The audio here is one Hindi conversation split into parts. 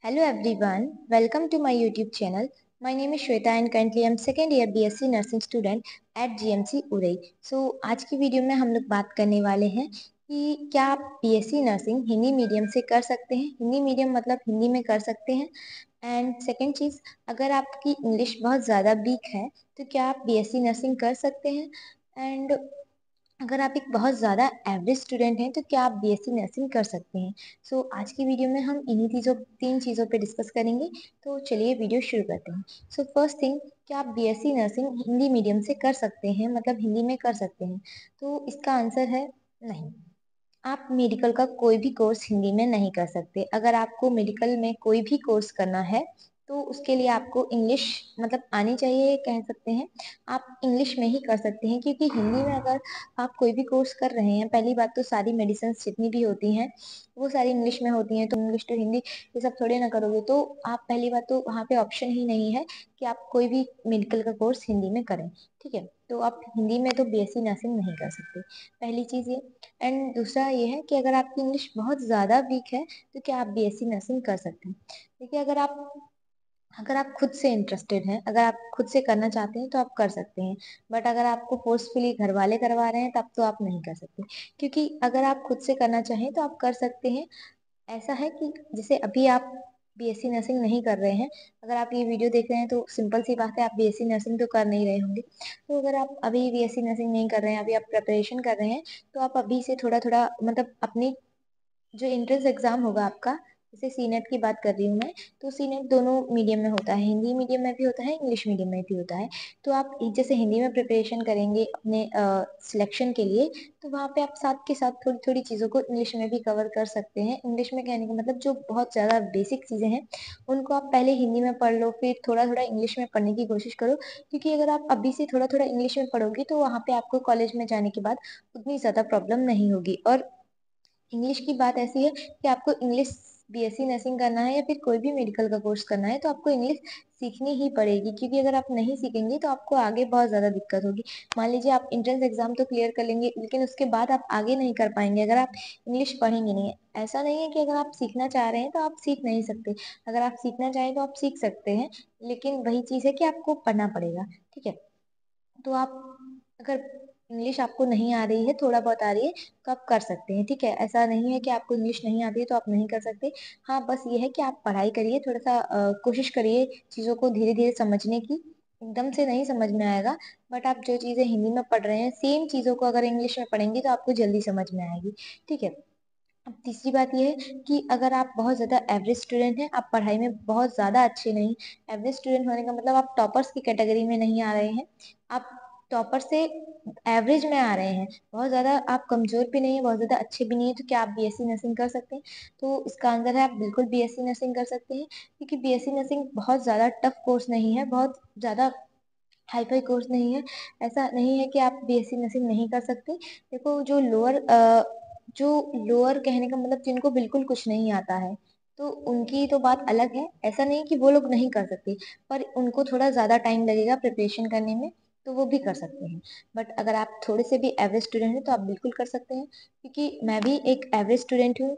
Hello everyone, welcome to my YouTube channel. My name is Shweta and currently I'm second year BSc Nursing student at GMC Orai. आज की वीडियो में हम लोग बात करने वाले हैं कि क्या आप BSc नर्सिंग हिंदी मीडियम से कर सकते हैं. हिंदी मीडियम मतलब हिंदी में कर सकते हैं. एंड सेकेंड चीज़, अगर आपकी इंग्लिश बहुत ज़्यादा वीक है तो क्या आप BSc नर्सिंग कर सकते हैं. एंड अगर आप एक बहुत ज़्यादा एवरेज स्टूडेंट हैं तो क्या आप BSc नर्सिंग कर सकते हैं. आज की वीडियो में हम इन्हीं तीन चीज़ों पे डिस्कस करेंगे. तो चलिए वीडियो शुरू करते हैं. फर्स्ट थिंग, क्या आप BSc नर्सिंग हिंदी मीडियम से कर सकते हैं, मतलब हिंदी में कर सकते हैं. तो इसका आंसर है नहीं. आप मेडिकल का कोई भी कोर्स हिंदी में नहीं कर सकते. अगर आपको मेडिकल में कोई भी कोर्स करना है तो उसके लिए आपको इंग्लिश मतलब आनी चाहिए, कह सकते हैं. आप इंग्लिश में ही कर सकते हैं क्योंकि हिंदी में अगर आप कोई भी कोर्स कर रहे हैं, पहली बात तो सारी मेडिसिन जितनी भी होती हैं वो सारी इंग्लिश में होती हैं. तो इंग्लिश टू हिंदी ये सब थोड़े ना करोगे, तो आप पहली बात तो वहाँ पे ऑप्शन ही नहीं है कि आप कोई भी मेडिकल का कोर्स हिंदी में करें. ठीक है, तो आप हिंदी में तो BSc नर्सिंग नहीं कर सकते, पहली चीज़ ये. एंड दूसरा ये है कि अगर आपकी इंग्लिश बहुत ज़्यादा वीक है तो क्या आप BSc नर्सिंग कर सकते हैं. देखिए, अगर आप खुद से इंटरेस्टेड हैं, अगर आप खुद से करना चाहते हैं तो आप कर सकते हैं. बट अगर आपको फोर्सफुली घर वाले करवा रहे हैं तब तो आप नहीं कर सकते. क्योंकि अगर आप खुद से करना चाहें तो आप कर सकते हैं. ऐसा है कि जैसे अभी आप BSc नर्सिंग नहीं कर रहे हैं, अगर आप ये वीडियो देख रहे हैं तो सिंपल सी बात है, आप BSc नर्सिंग तो कर नहीं रहे होंगे. तो अगर आप अभी BSc नर्सिंग नहीं कर रहे हैं, अभी आप प्रिपरेशन कर रहे हैं, तो आप अभी से थोड़ा थोड़ा मतलब अपनी जो एंट्रेंस एग्जाम होगा आपका, जैसे सीनेट की बात कर रही हूँ मैं, तो सीनेट दोनों मीडियम में होता है, हिंदी मीडियम में भी होता है, इंग्लिश मीडियम में भी होता है. तो आप जैसे हिंदी में प्रिपरेशन करेंगे अपने सिलेक्शन के लिए, तो वहाँ पे आप साथ के साथ थोड़ी थोड़ी चीज़ों को इंग्लिश में भी कवर कर सकते हैं. इंग्लिश में कहने का मतलब जो बहुत ज़्यादा बेसिक चीज़ें हैं उनको आप पहले हिंदी में पढ़ लो, फिर थोड़ा थोड़ा इंग्लिश में पढ़ने की कोशिश करो. क्योंकि अगर आप अभी से थोड़ा थोड़ा इंग्लिश में पढ़ोगे तो वहाँ पे आपको कॉलेज में जाने के बाद उतनी ज़्यादा प्रॉब्लम नहीं होगी. और इंग्लिश की बात ऐसी है कि आपको इंग्लिश BSc नर्सिंग करना है या फिर कोई भी मेडिकल का कोर्स करना है तो आपको इंग्लिश सीखनी ही पड़ेगी. क्योंकि अगर आप नहीं सीखेंगे तो आपको आगे बहुत ज़्यादा दिक्कत होगी. मान लीजिए आप एंट्रेंस एग्जाम तो क्लियर कर लेंगे, लेकिन उसके बाद आप आगे नहीं कर पाएंगे अगर आप इंग्लिश पढ़ेंगे नहीं. ऐसा नहीं है कि अगर आप सीखना चाह रहे हैं तो आप सीख नहीं सकते. अगर आप सीखना चाहें तो आप सीख सकते हैं, लेकिन वही चीज़ है कि आपको पढ़ना पड़ेगा. ठीक है, तो आप अगर इंग्लिश आपको नहीं आ रही है, थोड़ा बहुत आ रही है, तो आप कर सकते हैं. ठीक है, ऐसा नहीं है कि आपको इंग्लिश नहीं आती है तो आप नहीं कर सकते. हाँ, बस ये है कि आप पढ़ाई करिए, थोड़ा सा कोशिश करिए चीज़ों को धीरे धीरे समझने की. एकदम से नहीं समझ में आएगा, बट आप जो चीज़ें हिंदी में पढ़ रहे हैं सेम चीज़ों को अगर इंग्लिश में पढ़ेंगे तो आपको जल्दी समझ में आएगी. ठीक है. अब तीसरी बात यह है कि अगर आप बहुत ज़्यादा एवरेज स्टूडेंट हैं, आप पढ़ाई में बहुत ज़्यादा अच्छे नहीं. एवरेज स्टूडेंट होने का मतलब आप टॉपर्स की कैटेगरी में नहीं आ रहे हैं, आप टॉपर से एवरेज में आ रहे हैं. बहुत ज़्यादा आप कमज़ोर भी नहीं है, बहुत ज़्यादा अच्छे भी नहीं है, तो क्या आप BSc नर्सिंग कर सकते हैं. तो इसका आंसर है आप बिल्कुल BSc नर्सिंग कर सकते हैं. क्योंकि BSc नर्सिंग बहुत ज़्यादा टफ कोर्स नहीं है, बहुत ज़्यादा हाई फाई कोर्स नहीं है. ऐसा नहीं है कि आप BSc नर्सिंग नहीं कर सकते. देखो, जो लोअर कहने का मतलब जिनको बिल्कुल कुछ नहीं आता है, तो उनकी तो बात अलग है. ऐसा नहीं कि वो लोग नहीं कर सकते, पर उनको थोड़ा ज़्यादा टाइम लगेगा प्रिपरेशन करने में, तो वो भी कर सकते हैं. बट अगर आप थोड़े से भी एवरेज स्टूडेंट हैं तो आप बिल्कुल कर सकते हैं. क्योंकि मैं भी एक एवरेज स्टूडेंट हूँ.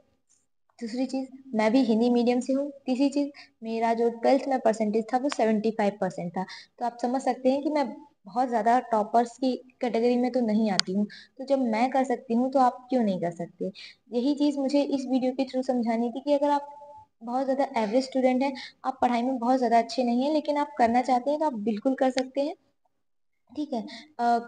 दूसरी चीज, मैं भी हिंदी मीडियम से हूँ. तीसरी चीज, मेरा जो 12th में परसेंटेज था वो 75% था. तो आप समझ सकते हैं कि मैं बहुत ज्यादा टॉपर्स की कैटेगरी में तो नहीं आती हूँ. तो जब मैं कर सकती हूँ तो आप क्यों नहीं कर सकते. यही चीज मुझे इस वीडियो के थ्रू समझानी थी कि अगर आप बहुत ज्यादा एवरेज स्टूडेंट हैं, आप पढ़ाई में बहुत ज्यादा अच्छे नहीं हैं, लेकिन आप करना चाहते हैं तो आप बिल्कुल कर सकते हैं. ठीक है.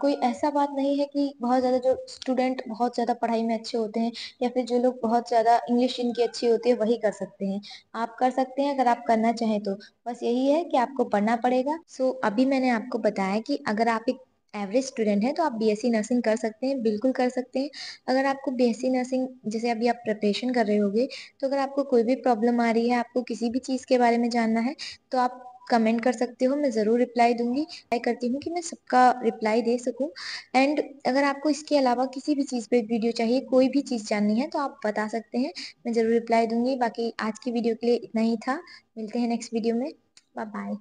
कोई ऐसा बात नहीं है कि बहुत ज्यादा जो स्टूडेंट बहुत ज्यादा पढ़ाई में अच्छे होते हैं या फिर जो लोग बहुत ज्यादा इंग्लिश इनकी अच्छी होती है वही कर सकते हैं. आप कर सकते हैं अगर आप करना चाहें तो. बस यही है कि आपको पढ़ना पड़ेगा. अभी मैंने आपको बताया कि अगर आप एक एवरेज स्टूडेंट हैं तो आप BSc नर्सिंग कर सकते हैं, बिल्कुल कर सकते हैं. अगर आपको BSc नर्सिंग जैसे अभी आप प्रिपरेशन कर रहे होगे, तो अगर आपको कोई भी प्रॉब्लम आ रही है, आपको किसी भी चीज़ के बारे में जानना है, तो आप कमेंट कर सकते हो, मैं ज़रूर रिप्लाई दूंगी. ट्राई करती हूँ कि मैं सबका रिप्लाई दे सकूं. एंड अगर आपको इसके अलावा किसी भी चीज़ पे वीडियो चाहिए, कोई भी चीज़ जाननी है, तो आप बता सकते हैं, मैं ज़रूर रिप्लाई दूंगी. बाकी आज की वीडियो के लिए इतना ही था. मिलते हैं नेक्स्ट वीडियो में. Bye bye.